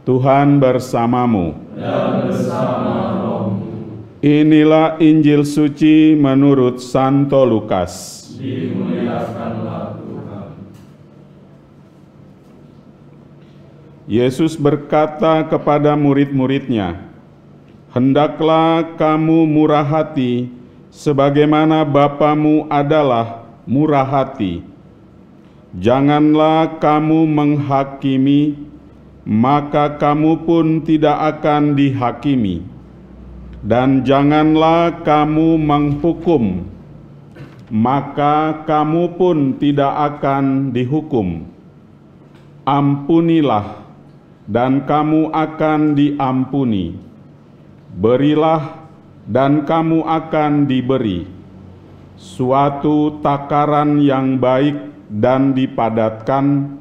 Tuhan bersamamu. Dan bersama rohmu. Inilah Injil suci menurut Santo Lukas. Dimuliakanlah Tuhan. Yesus berkata kepada murid-muridnya, "Hendaklah kamu murah hati, sebagaimana Bapamu adalah murah hati. Janganlah kamu menghakimi, maka kamu pun tidak akan dihakimi. Dan janganlah kamu menghukum, maka kamu pun tidak akan dihukum. Ampunilah, dan kamu akan diampuni. Berilah, dan kamu akan diberi. Suatu takaran yang baik dan dipadatkan,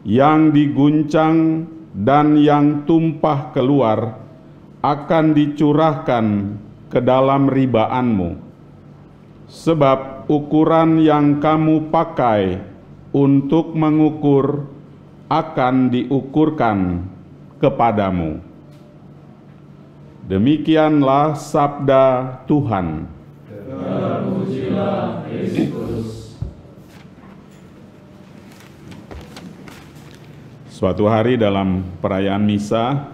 yang diguncang dan yang tumpah keluar, akan dicurahkan ke dalam ribaanmu. Sebab ukuran yang kamu pakai untuk mengukur akan diukurkan kepadamu." Demikianlah sabda Tuhan. Terpujilah Kristus. Suatu hari dalam perayaan misa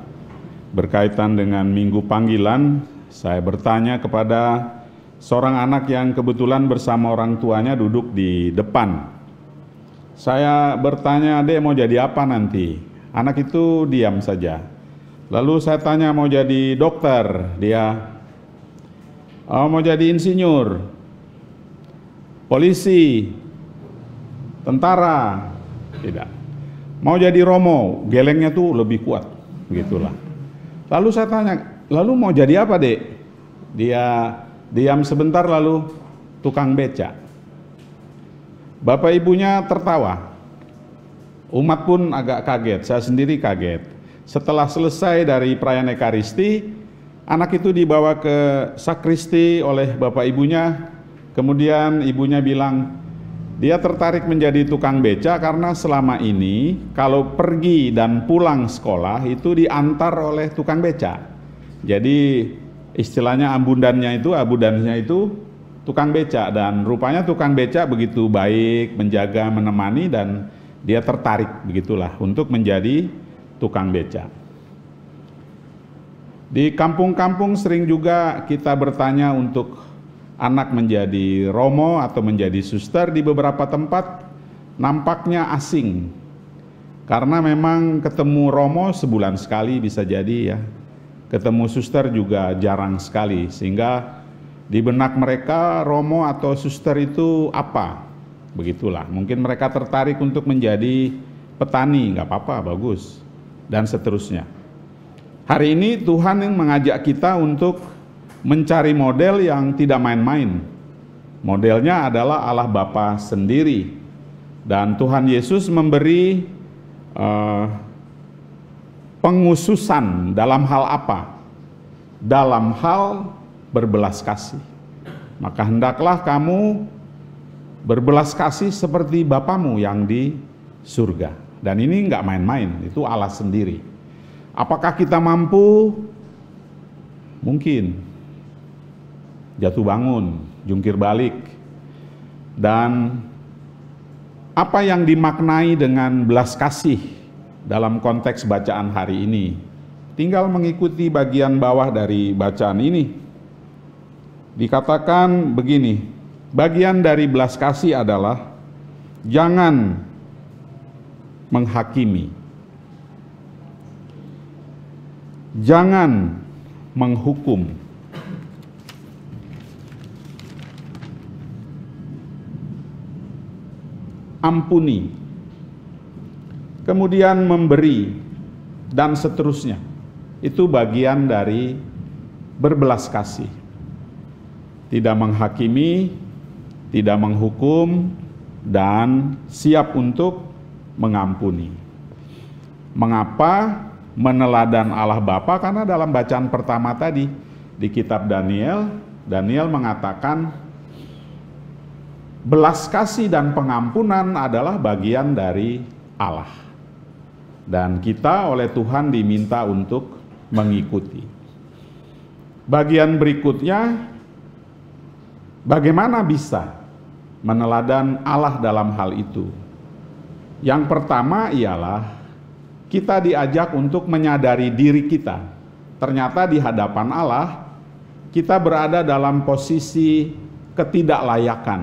berkaitan dengan Minggu Panggilan, saya bertanya kepada seorang anak yang kebetulan bersama orang tuanya duduk di depan. Saya bertanya, "Dek, mau jadi apa nanti?" Anak itu diam saja. Lalu saya tanya, "Mau jadi dokter?" Dia, "Oh, mau jadi insinyur, polisi, tentara." Tidak. "Mau jadi romo?" Gelengnya tuh lebih kuat, begitulah. Lalu saya tanya, "Lalu mau jadi apa, Dek?" Dia diam sebentar lalu, "Tukang beca." Bapak ibunya tertawa. Umat pun agak kaget, saya sendiri kaget. Setelah selesai dari perayaan Ekaristi, anak itu dibawa ke sakristi oleh bapak ibunya. Kemudian ibunya bilang, dia tertarik menjadi tukang beca karena selama ini kalau pergi dan pulang sekolah itu diantar oleh tukang beca. Jadi istilahnya abudannya itu tukang beca, dan rupanya tukang beca begitu baik, menjaga, menemani, dan dia tertarik begitulah untuk menjadi tukang beca. Di kampung-kampung sering juga kita bertanya untuk anak menjadi romo atau menjadi suster. Di beberapa tempat nampaknya asing, karena memang ketemu romo sebulan sekali bisa jadi ya, ketemu suster juga jarang sekali, sehingga di benak mereka romo atau suster itu apa? Begitulah, mungkin mereka tertarik untuk menjadi petani, nggak apa-apa, bagus, dan seterusnya. Hari ini Tuhan yang mengajak kita untuk mencari model yang tidak main-main. Modelnya adalah Allah Bapa sendiri. Dan Tuhan Yesus memberi penghususan dalam hal apa? Dalam hal berbelas kasih. Maka hendaklah kamu berbelas kasih seperti Bapamu yang di surga. Dan ini enggak main-main, itu Allah sendiri. Apakah kita mampu? Mungkin. Jatuh bangun, jungkir balik. Dan apa yang dimaknai dengan belas kasih dalam konteks bacaan hari ini? Tinggal mengikuti bagian bawah dari bacaan ini. Dikatakan begini, bagian dari belas kasih adalah jangan menghakimi, jangan menghukum, ampuni, kemudian memberi, dan seterusnya. Itu bagian dari berbelas kasih. Tidak menghakimi, tidak menghukum, dan siap untuk mengampuni. Mengapa meneladan Allah Bapa? Karena dalam bacaan pertama tadi di kitab Daniel mengatakan belas kasih dan pengampunan adalah bagian dari Allah. Dan kita oleh Tuhan diminta untuk mengikuti. Bagian berikutnya, bagaimana bisa meneladan Allah dalam hal itu? Yang pertama ialah kita diajak untuk menyadari diri kita. Ternyata di hadapan Allah, kita berada dalam posisi ketidaklayakan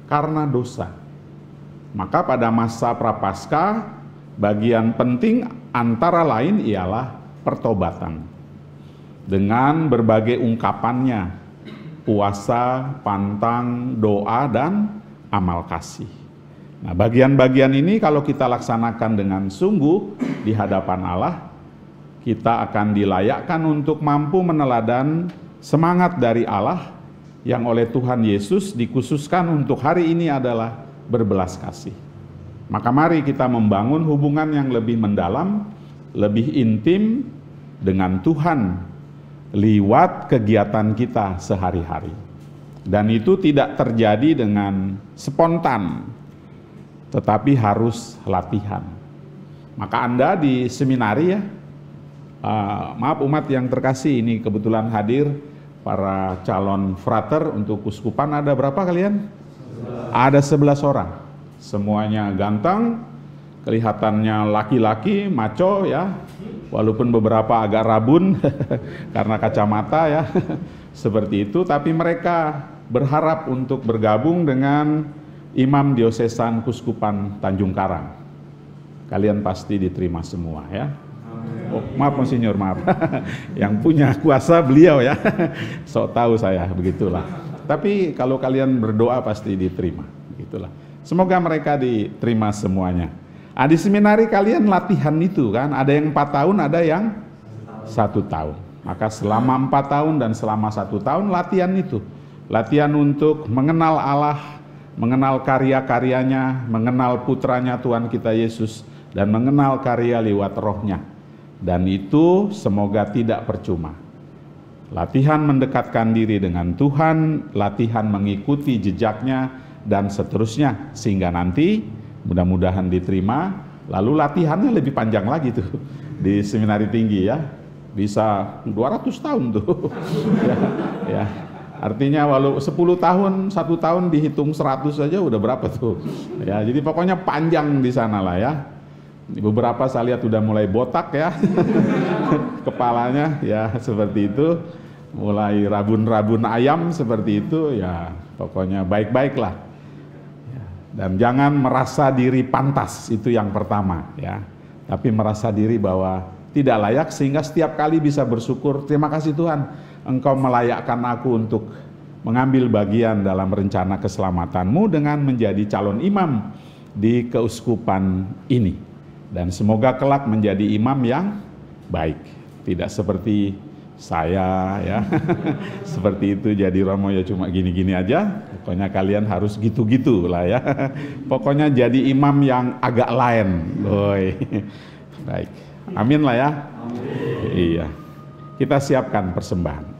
karena dosa. Maka pada masa Prapaskah, bagian penting antara lain ialah pertobatan. Dengan berbagai ungkapannya, puasa, pantang, doa, dan amal kasih. Nah, bagian-bagian ini kalau kita laksanakan dengan sungguh di hadapan Allah, kita akan dilayakkan untuk mampu meneladan semangat dari Allah yang oleh Tuhan Yesus dikhususkan untuk hari ini adalah berbelas kasih. Maka mari kita membangun hubungan yang lebih mendalam, lebih intim dengan Tuhan lewat kegiatan kita sehari-hari. Dan itu tidak terjadi dengan spontan, tetapi harus latihan. Maka Anda di seminari ya, maaf umat yang terkasih, ini kebetulan hadir para calon frater untuk kuskupan. Ada berapa kalian? Ada 11 orang. Semuanya ganteng, kelihatannya laki-laki, maco ya, walaupun beberapa agak rabun karena kacamata ya, seperti itu. Tapi mereka berharap untuk bergabung dengan Imam Diosesan Kuskupan Tanjung Karang. Kalian pasti diterima semua ya. Oh, maaf Monsinyur, maaf. Yang punya kuasa beliau ya. Sok tahu saya, begitulah. Tapi kalau kalian berdoa pasti diterima, begitulah. Semoga mereka diterima semuanya. Di seminari kalian latihan itu kan, ada yang 4 tahun, ada yang 1 tahun. Maka selama 4 tahun dan selama 1 tahun latihan itu. Latihan untuk mengenal Allah, mengenal karya-karyanya, mengenal putranya Tuhan kita Yesus, dan mengenal karya lewat rohnya. Dan itu semoga tidak percuma. Latihan mendekatkan diri dengan Tuhan, latihan mengikuti jejaknya, dan seterusnya. Sehingga nanti mudah-mudahan diterima, lalu latihannya lebih panjang lagi tuh di seminari tinggi ya. Bisa 200 tahun tuh. ya. Artinya walau 10 tahun, 1 tahun dihitung 100 saja udah berapa tuh. Ya, jadi pokoknya panjang di sana lah ya. Beberapa saya lihat udah mulai botak ya. Kepalanya ya seperti itu. Mulai rabun-rabun ayam seperti itu ya. Pokoknya baik-baiklah. Dan jangan merasa diri pantas, itu yang pertama ya. Tapi merasa diri bahwa tidak layak, sehingga setiap kali bisa bersyukur, terima kasih Tuhan, Engkau melayakkan aku untuk mengambil bagian dalam rencana keselamatanmu dengan menjadi calon imam di keuskupan ini. Dan semoga kelak menjadi imam yang baik, tidak seperti saya ya. Seperti itu, jadi romo ya cuma gini-gini aja. Pokoknya kalian harus gitu-gitu lah ya. Pokoknya jadi imam yang agak lain. Boy. Baik. Amin lah ya. Amin. Iya. Kita siapkan persembahan.